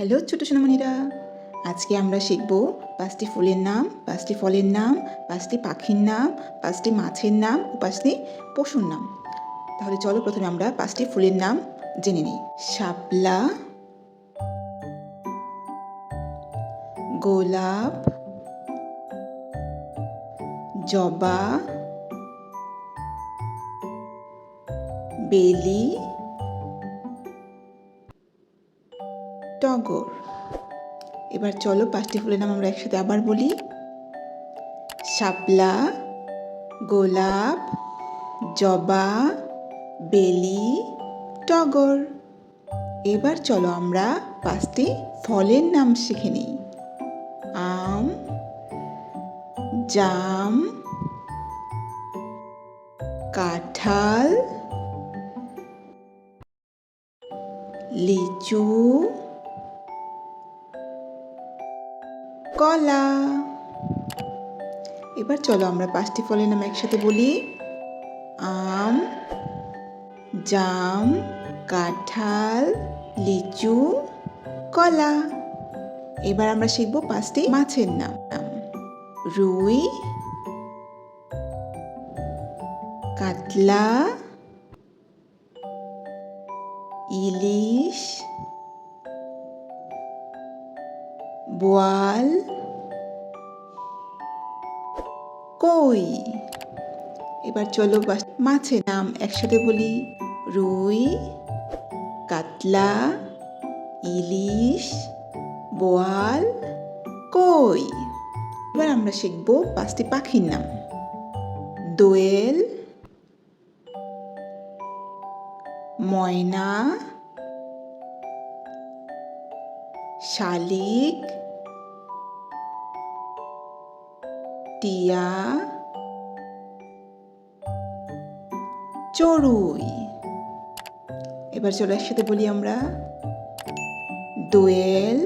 Hello ছোট সোনামণিরা, আজকে আমরা শিখব 5টি ফুলের নাম, 5টি ফলের নাম, 5টি পাখির নাম, 5টি মাছের নাম ও 5টি পশুর নাম। তাহলে চলো প্রথমে আমরা 5টি ফুলের নাম জেনে নিই। শাপলা, গোলাপ, জবা, বেলি, টগর। এবার চলো 5টি ফুলের নাম আমরা একসাথে আবার বলি। শাপলা, গোলাপ, জবা, বেলি, টগর। এবার চলো আমরা 5টি ফলের নাম শিখে নিই। আম, জাম, কাঁঠাল, লিচু, কলা। এবার চলো আমরা 5টি ফলের নাম একসাথে বলি। আম, জাম, কাঁঠাল, লিচু, কলা। এবার আমরা শিখব 5টি মাছের নাম। রুই, কাতলা, ইলিশ, বোয়াল, কই। এবার চলো মাছের নাম একসাথে বলি। রুই, কাতলা, ইলিশ, বোয়াল, কই। এবার আমরা শিখব 5টি পাখির নাম। দোয়েল, ময়না, শালিক, টিয়া, চড়ুই। এবার চলো একসাথে বলি আমরা। দোয়েল,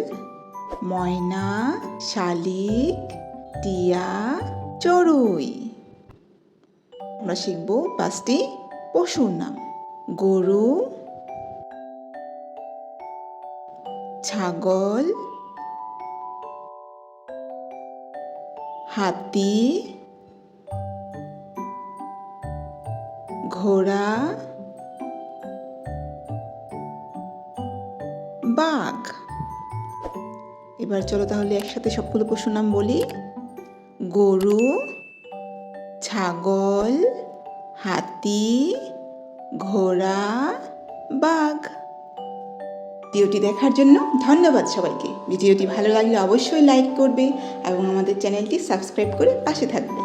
ময়না, শালিক, টিয়া, চড়ুই। আমরা শিখব 5টি পশুর নাম। গরু, ছাগল, হাতি, ঘোড়া, বাঘ। এবার চলো তাহলে একসাথে সবগুলো পশুর নাম বলি। গরু, ছাগল, হাতি, ঘোড়া, বাঘ। ভিডিওটি দেখার জন্য ধন্যবাদ সবাইকে। ভিডিওটি ভালো লাগলে অবশ্যই লাইক করবে এবং আমাদের চ্যানেলটি সাবস্ক্রাইব করে পাশে থাকবে।